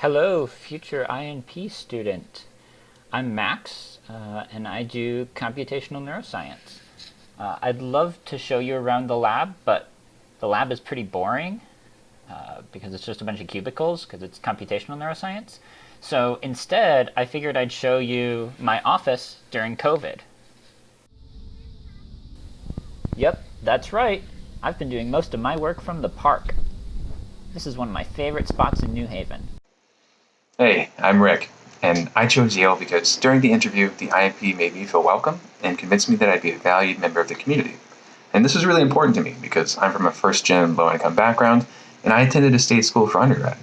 Hello, future INP student. I'm Max, and I do computational neuroscience. I'd love to show you around the lab, but the lab is pretty boring because it's just a bunch of cubicles because it's computational neuroscience. So instead, I figured I'd show you my office during COVID. Yep, that's right. I've been doing most of my work from the park. This is one of my favorite spots in New Haven. Hey, I'm Rick, and I chose Yale because during the interview, the INP made me feel welcome and convinced me that I'd be a valued member of the community. And this was really important to me because I'm from a first-gen low-income background, and I attended a state school for undergrad.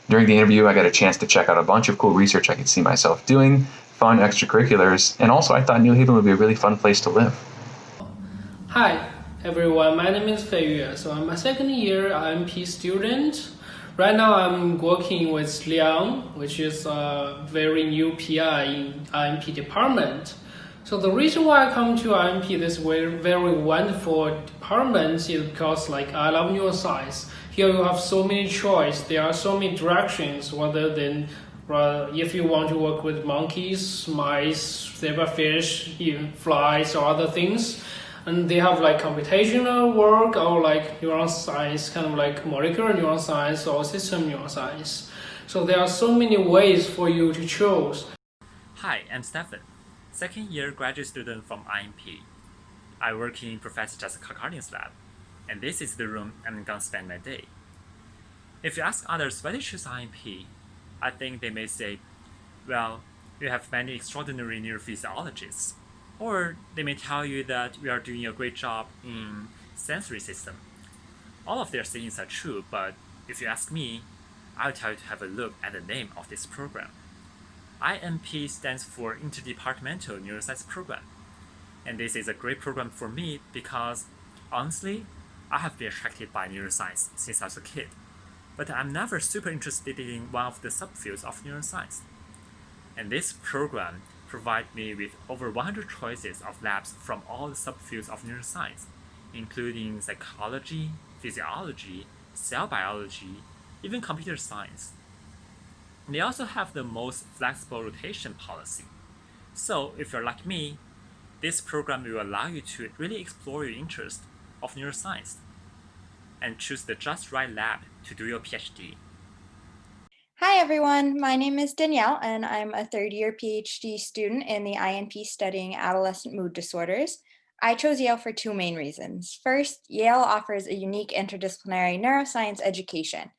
During the interview, I got a chance to check out a bunch of cool research I could see myself doing, fun extracurriculars, and also I thought New Haven would be a really fun place to live. Hi everyone, my name is Fei Yue. So I'm a second year IMP student. Right now I'm working with Liang, which is a very new PI in IMP department. So the reason why I come to IMP, this very wonderful department, is because I love neuroscience. Here you have so many choice. There are so many directions rather than if you want to work with monkeys, mice, zebrafish, even flies or other things. And they have computational work or neuroscience, kind of like molecular neuroscience or system neuroscience. So there are so many ways for you to choose. Hi, I'm Stefan, second year graduate student from INP. I work in Professor Jessica Kakardin's lab, and this is the room I'm gonna spend my day. If you ask others why they choose INP, I think they may say, well, you have many extraordinary neurophysiologists. Or they may tell you that we are doing a great job in sensory system. All of their sayings are true, but if you ask me, I'll tell you to have a look at the name of this program. INP stands for Interdepartmental Neuroscience Program. And this is a great program for me because, honestly, I have been attracted by neuroscience since I was a kid. But I'm never super interested in one of the subfields of neuroscience. And this program provide me with over 100 choices of labs from all the subfields of neuroscience, including psychology, physiology, cell biology, even computer science. They also have the most flexible rotation policy. So if you're like me, this program will allow you to really explore your interest of neuroscience and choose the just right lab to do your PhD. Hi everyone, my name is Danielle and I'm a third year PhD student in the INP studying adolescent mood disorders. I chose Yale for two main reasons. First, Yale offers a unique interdisciplinary neuroscience education.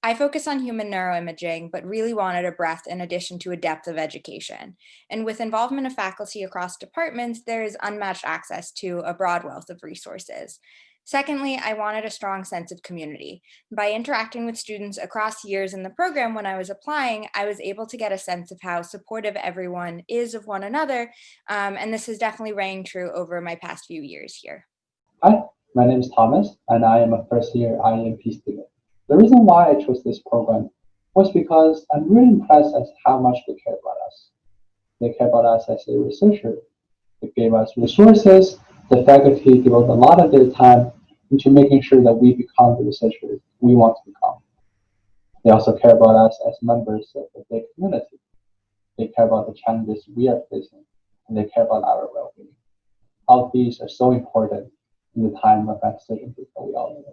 I focus on human neuroimaging, but really wanted a breadth in addition to a depth of education. And with involvement of faculty across departments, there is unmatched access to a broad wealth of resources. Secondly, I wanted a strong sense of community. By interacting with students across years in the program when I was applying, I was able to get a sense of how supportive everyone is of one another, and this has definitely rang true over my past few years here. Hi, my name is Thomas, and I am a first-year INP student. The reason why I chose this program was because I'm really impressed at how much they care about us. They care about us as a researcher. They gave us resources. The faculty devote a lot of their time into making sure that we become the researchers we want to become. They also care about us as members of the big community. They care about the challenges we are facing, and they care about our well-being. All of these are so important in the time of uncertainty that we all live in.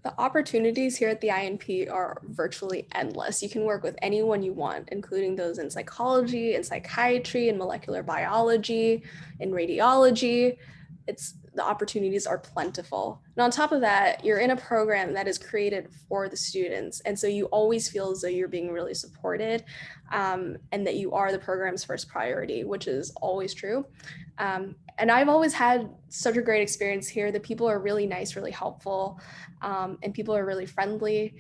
The opportunities here at the INP are virtually endless. You can work with anyone you want, including those in psychology, in psychiatry, in molecular biology, in radiology. The opportunities are plentiful. And on top of that, you're in a program that is created for the students. And so you always feel as though you're being really supported and that you are the program's first priority, which is always true. And I've always had such a great experience here. The people are really nice, really helpful, and people are really friendly.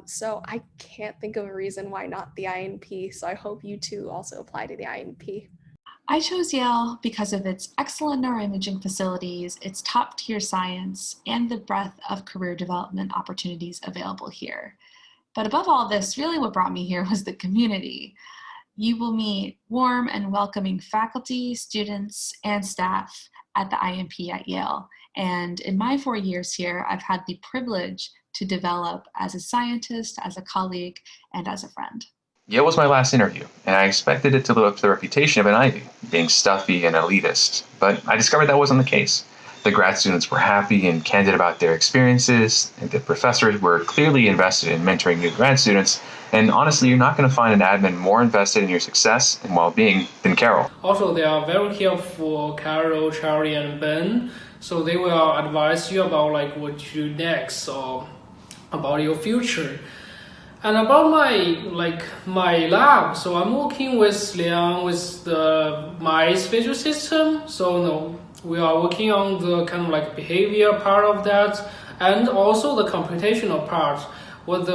So I can't think of a reason why not the INP. So I hope you too also apply to the INP. I chose Yale because of its excellent neuroimaging facilities, its top-tier science, and the breadth of career development opportunities available here. But above all this, really what brought me here was the community. You will meet warm and welcoming faculty, students, and staff at the INP at Yale. And in my 4 years here, I've had the privilege to develop as a scientist, as a colleague, and as a friend. Yale was my last interview, and I expected it to live up to the reputation of an Ivy, being stuffy and elitist, but I discovered that wasn't the case. The grad students were happy and candid about their experiences, and the professors were clearly invested in mentoring new grad students, and honestly, you're not going to find an admin more invested in your success and well-being than Carol. Also, they are very helpful, Carol, Charlie, and Ben, so they will advise you about like what to do next or about your future. And about my lab, so I'm working with Liang with the mice visual system. So we are working on the kind of like behavior part of that, and also the computational part, with the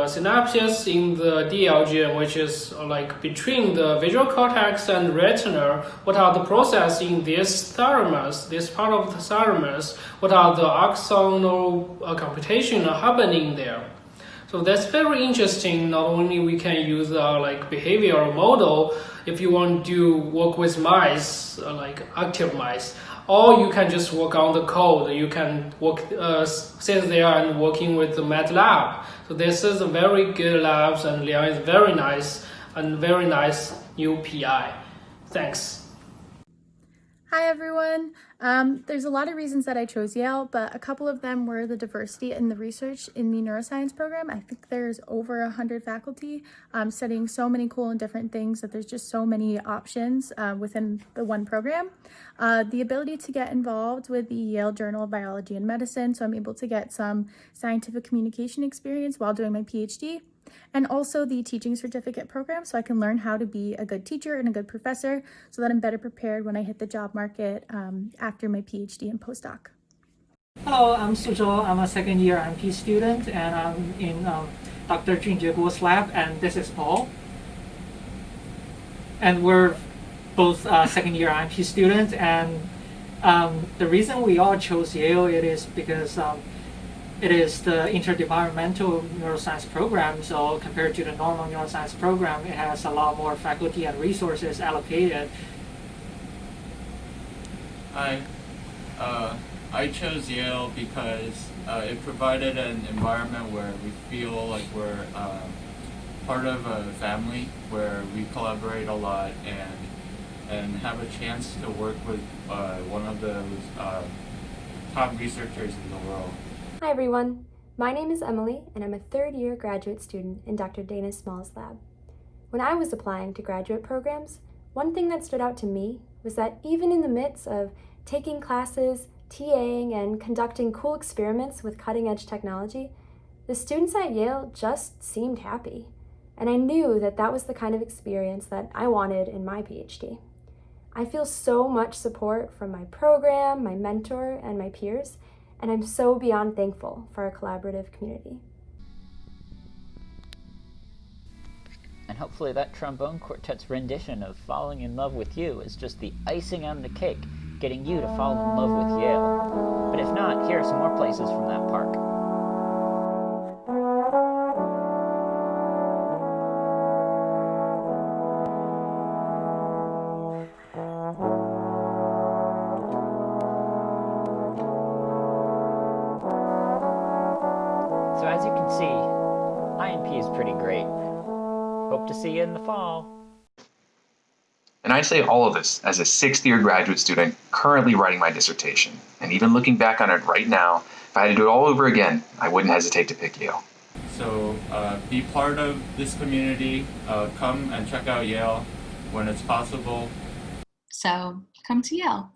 synapses in the DLGM, which is like between the visual cortex and retina. What are the processes in this thalamus, this part of the thalamus? What are the axonal computation happening there? So that's very interesting. Not only we can use behavioral model if you want to work with mice, like active mice, or you can just work on the code. You can work sit there and working with the MATLAB. So this is a very good labs, and Liang is very nice new PI. Thanks. Hi everyone. There's a lot of reasons that I chose Yale, but a couple of them were the diversity in the research in the neuroscience program. I think there's over 100 faculty studying so many cool and different things that there's just so many options within the one program. The ability to get involved with the Yale Journal of Biology and Medicine, so I'm able to get some scientific communication experience while doing my PhD. And also the teaching certificate program, so I can learn how to be a good teacher and a good professor so that I'm better prepared when I hit the job market after my PhD and postdoc. Hello, I'm Suzhou. I'm a second year INP student, and I'm in Dr. Junjie Guo's lab, and this is Paul. And we're both second year INP students, and the reason we all chose Yale is because it is the interdepartmental neuroscience program, so compared to the normal neuroscience program, it has a lot more faculty and resources allocated. Hi, I chose Yale because it provided an environment where we feel like we're part of a family, where we collaborate a lot and have a chance to work with one of the top researchers in the world. Hi everyone, my name is Emily and I'm a third year graduate student in Dr. Dana Small's lab. When I was applying to graduate programs, one thing that stood out to me was that even in the midst of taking classes, TAing, and conducting cool experiments with cutting-edge technology, the students at Yale just seemed happy. And I knew that that was the kind of experience that I wanted in my PhD. I feel so much support from my program, my mentor, and my peers, and I'm so beyond thankful for our collaborative community. And hopefully that trombone quartet's rendition of Falling in Love with You is just the icing on the cake, getting you to fall in love with Yale. But if not, here are some more places from that park. So as you can see, INP is pretty great. Hope to see you in the fall. And I say all of this as a sixth-year graduate student currently writing my dissertation. And even looking back on it right now, if I had to do it all over again, I wouldn't hesitate to pick Yale. So be part of this community, come and check out Yale when it's possible. So come to Yale.